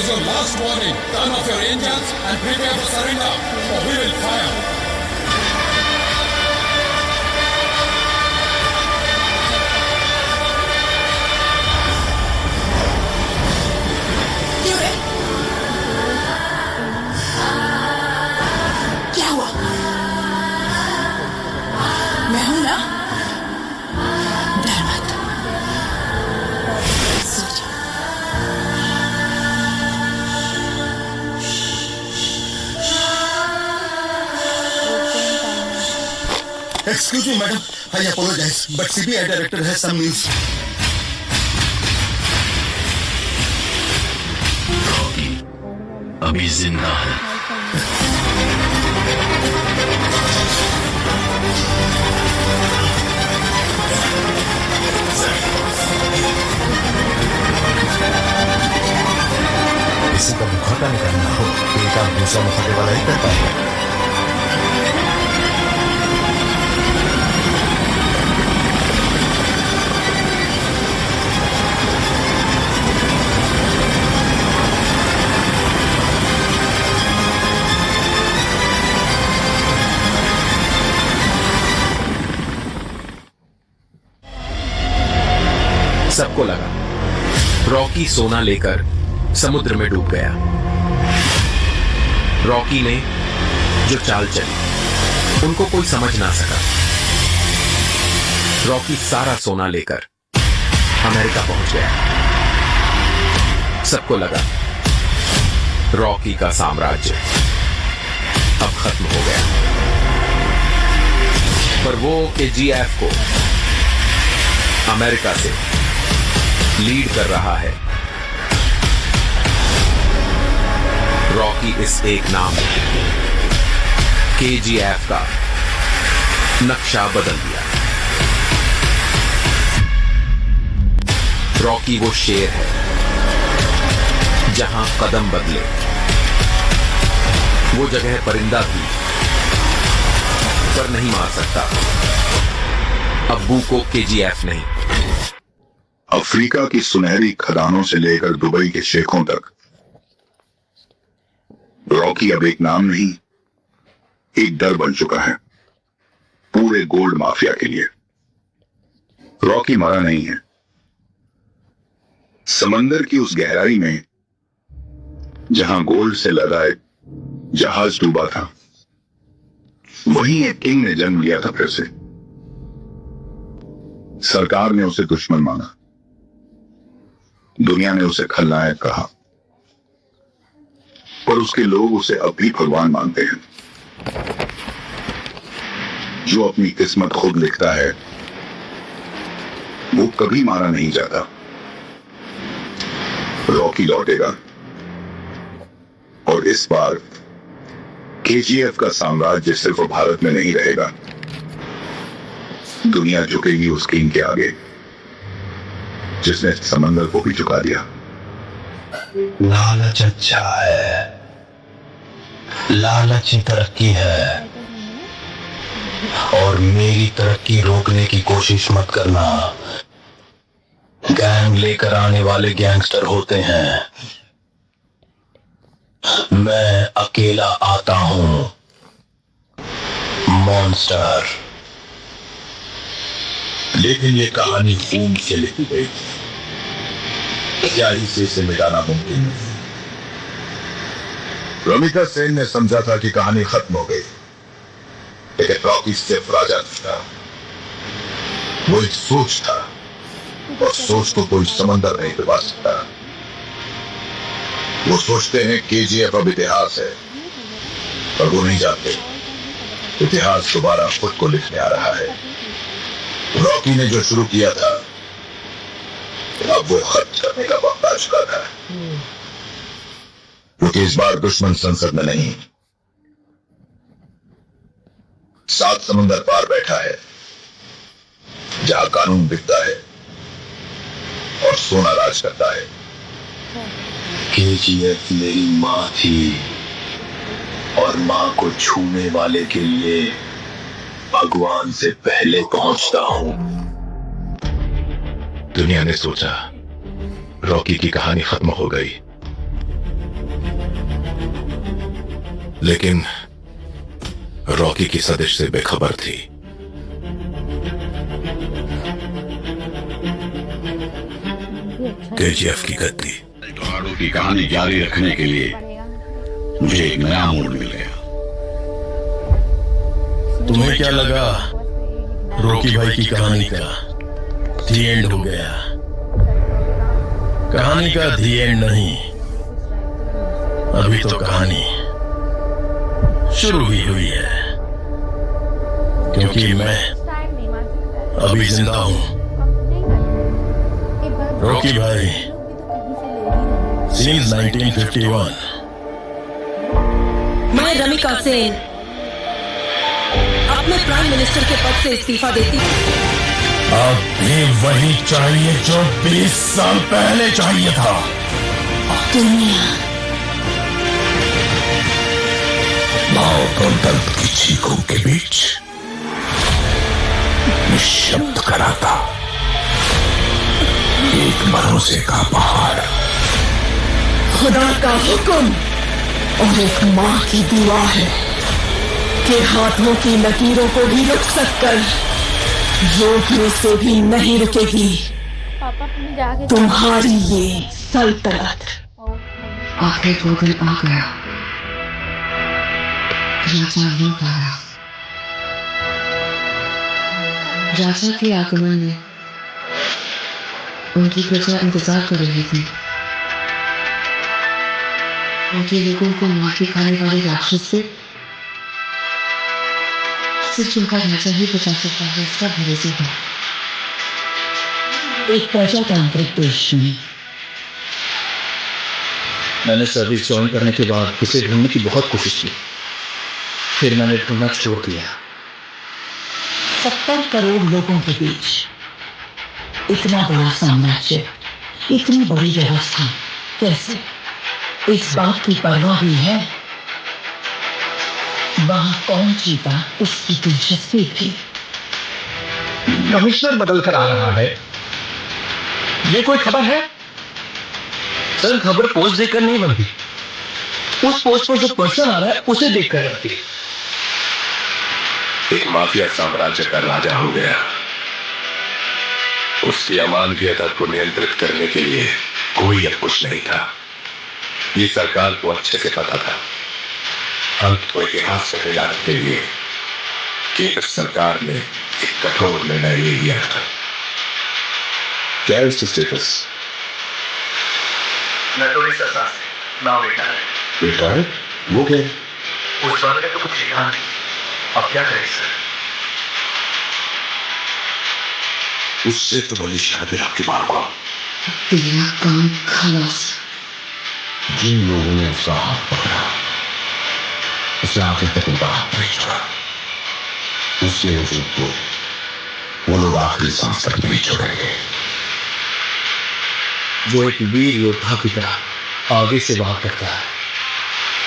is your last warning. Turn off your engines and prepare for surrender, or we will fire. क्या हुआ? मैं हूं ना, डर मत, सो जा। Excuse me, madam. I apologize, but CBI director has some news. Rocky अभी जिंदा है। किसी का मुखौटा निकालना हो तो एक आध दूसरा मुखौटे वाला ही करता है। सबको लगा रॉकी सोना लेकर समुद्र में डूब गया। रॉकी ने जो चाल चली उनको कोई समझ ना सका। रॉकी सारा सोना लेकर अमेरिका पहुंच गया। सबको लगा रॉकी का साम्राज्य अब खत्म हो गया, पर वो केजीएफ को अमेरिका से लीड कर रहा है। रॉकी इस एक नाम केजीएफ का नक्शा बदल दिया। रॉकी वो शेर है जहां कदम बदले वो जगह परिंदा भी पर नहीं मार सकता। अब्बू को केजीएफ नहीं। अफ्रीका की सुनहरी खदानों से लेकर दुबई के शेखों तक रॉकी अब एक नाम नहीं, एक डर बन चुका है पूरे गोल्ड माफिया के लिए। रॉकी मरा नहीं है। समंदर की उस गहराई में जहां गोल्ड से लदा एक जहाज डूबा था, वहीं एक किंग ने जन्म लिया था फिर से। सरकार ने उसे दुश्मन माना, दुनिया ने उसे खलनायक कहा, पर उसके लोग उसे अब भी भगवान मानते हैं। जो अपनी किस्मत खुद लिखता है वो कभी मारा नहीं जाता। रॉकी लौटेगा और इस बार केजीएफ का साम्राज्य सिर्फ भारत में नहीं रहेगा। दुनिया झुकेगी उस किंग के आगे जिसने समंदर को भी झुका दिया। लालच अच्छा है, लालच ही तरक्की है, और मेरी तरक्की रोकने की कोशिश मत करना। गैंग लेकर आने वाले गैंगस्टर होते हैं, मैं अकेला आता हूं, मॉन्स्टर। लेकिन ये कहानी खून से लिखी गई, क्या ही से मिटाना मुमकिन है। रमिका सेन ने समझा था कि कहानी खत्म हो गई, लेकिन रॉकी सिर्फ राजा नहीं था, वो एक सोच था, और सोच को कोई समंदर नहीं डुबा सकता। वो सोचते हैं केजीएफ अब इतिहास है, पर वो नहीं जानते इतिहास दोबारा खुद को लिखने आ रहा है। रॉकी ने जो शुरू किया था अब वो खत्म करने का वक्त आ चुका था, क्योंकि इस बार दुश्मन संसद में नहीं, 7 समुंदर पार बैठा है, जहां कानून बिकता है और सोना राज करता है। केजीएफ मेरी मां थी, और मां को छूने वाले के लिए भगवान से पहले पहुंचता हूं। दुनिया ने सोचा रॉकी की कहानी खत्म हो गई, लेकिन रॉकी की सदिश से बेखबर थी। केजीएफ की गद्दी। टोराडो की कहानी जारी रखने के लिए मुझे एक नया मूड मिल गया। तुम्हें क्या लगा रॉकी भाई की कहानी का दी एंड हो गया? कहानी का दी एंड नहीं, अभी तो कहानी शुरू ही हुई है। क्योंकि मैं अभी जिंदा हूं। रॉकी भाई सिंस 1951। मैं रमिका सेन अपने प्राइम मिनिस्टर के पद से इस्तीफा देती हूँ। अब भी वही चाहिए जो 20 साल पहले चाहिए था। दुनिया मौत और दर्द की चीखों के बीच निशब्द कराता एक भरोसे का पहाड़। खुदा का हुक्म और एक माँ की दुआ है कि हाथों की लकीरों को भी रुक सककर योगियों से भी नहीं रुकेगी तुम्हारी ये सल्तनत। आखिर 2 दिन आ गया, राजा नहीं पाया। राजा के आगमन में उनकी प्रजा इंतजार कर रही थी। उनके लोगों को माफी खाने वाले राक्षस से सिर्फ उनका राजा ही बचा सकता है, इसका भरोसा था। एक प्रजातांत्रिक देश में मैंने सर्विस ज्वाइन करने के बाद उसे ढूंढने की बहुत कोशिश की, फिर मैंने ढूंढना छोड़ दिया। 70 करोड़ लोगों के बीच इतना बड़ा साम्राज्य, इतनी बड़ी व्यवस्था, कैसे? इस बात की परवाह भी है वहां कौन जीता, उसकी दिलचस्पी थी। कमिश्नर बदल कर आ रहा है, ये कोई खबर है? सर, खबर पोस्ट देखकर नहीं बनती, उस पोस्ट पर जो पर्सन आ रहा है उसे देखकर बनती है। एक माफिया साम्राज्य का राजा हो गया। उसकी अमानवीयता को नियंत्रित करने के लिए कोई अब कुछ नहीं था। ये सरकार को अच्छे से पता था। अंत को इतिहास में मिलाने के लिए केंद्र सरकार ने एक कठोर निर्णय ले लिया था। क्या है उसका स्टेटस? ना बेटा है। बेटा है? वो क्या? उस बारे में तो कुछ लिखा नहीं, अब क्या करें सर? उससे तो बड़ी शादी आपकी मां को। तेरा काम खलास। जिन लोगों ने उसका हाथ पकड़ा, उसे आखिर तक उनका हाथ नहीं छोड़ा। उसके वजूद को वो लोग आखिरी सांस तक नहीं छोड़ेंगे। वो एक वीर योद्धा की तरह आगे से वार करता है,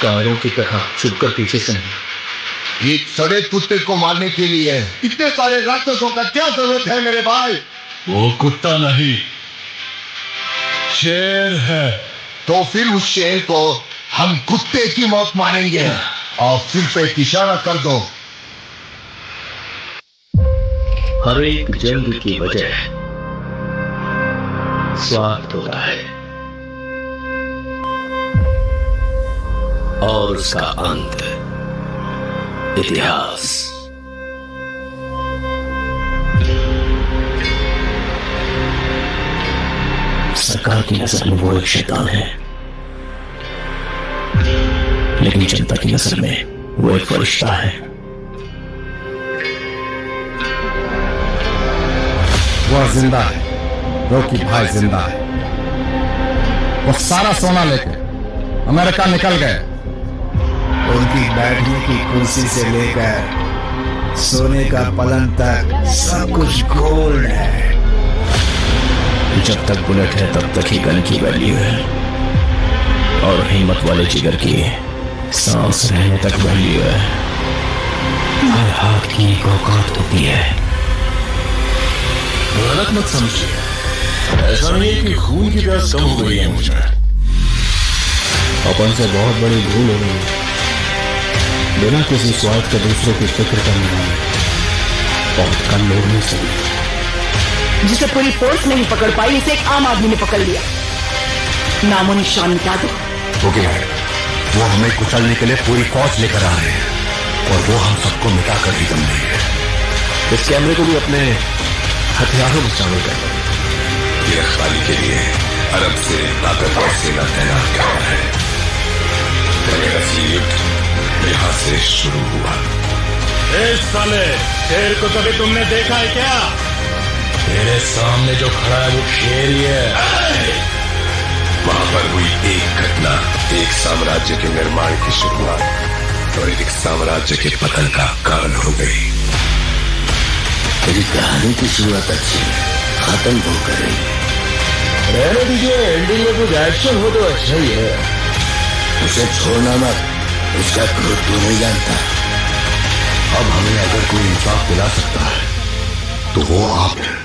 कारों की तरह छुपकर पीछे से नहीं। एक सड़े कुत्ते को मारने के लिए इतने सारे राक्षसों का क्या जरूरत है मेरे भाई? वो कुत्ता नहीं, शेर है। तो फिर उस शेर को हम कुत्ते की मौत मारेंगे। और सिर्फ एक इशारा कर दो। हर एक जंग की वजह स्वार्थ होता है और उसका अंत इतिहास। सरकार की नजर में वो एक शैतान है, लेकिन जनता की नजर में वो एक फरिश्ता है। वो जिंदा है, रॉकी भाई जिंदा है। वो सारा सोना लेके अमेरिका निकल गए। उनकी बैठने की कुर्सी से लेकर सोने का पलंग तक सब कुछ गोल्ड है। जब तक बुलेट है तब तक ही गन की वैल्यू है, और हिम्मत वाले जिगर की सांस रहने तक वैल्यू है। हर हाथ की एक औकात होती है। गलत मत समझिए, ऐसा नहीं है कि खून की प्यास कम हो गई है मुझे। अपन से बहुत बड़ी भूल हो गई, बिना किसी स्वार्थ के दूसरों की फिक्र करने वाले बहुत कम लोग नहीं सही। जिसे पूरी फोर्स नहीं पकड़ पाई, इसे एक आम आदमी ने पकड़ लिया। नामो निशान मिटा दो। ओके भाई, वो हमें कुचलने के लिए पूरी फौज लेकर आ रहे हैं और वो हम सबको मिटाकर ही दम देंगे। इस कैमरे को भी अपने हथियारों में शामिल कर लो। गिरफ्तारी के लिए अरब से ताकतवर सेना तैनात करना है। मेरा युद्ध यहाँ से शुरू हुआ। इस साले शेर को कभी तुमने देखा है क्या? तेरे सामने जो खड़ा है वो शेर ही है। वहां पर हुई एक घटना एक साम्राज्य के निर्माण की शुरुआत और एक साम्राज्य के पतन का कारण हो गई। तेरी कहानी की शुरुआत अच्छी है, खत्म हो कर रही। रहने दीजिए, एंडिंग में कुछ एक्शन हो तो अच्छा ही है। उसे छोड़ना मत, उसका क्रोध तू नहीं जानता। अब हमें अगर कोई इंसाफ दिला सकता है तो वो आप हैं।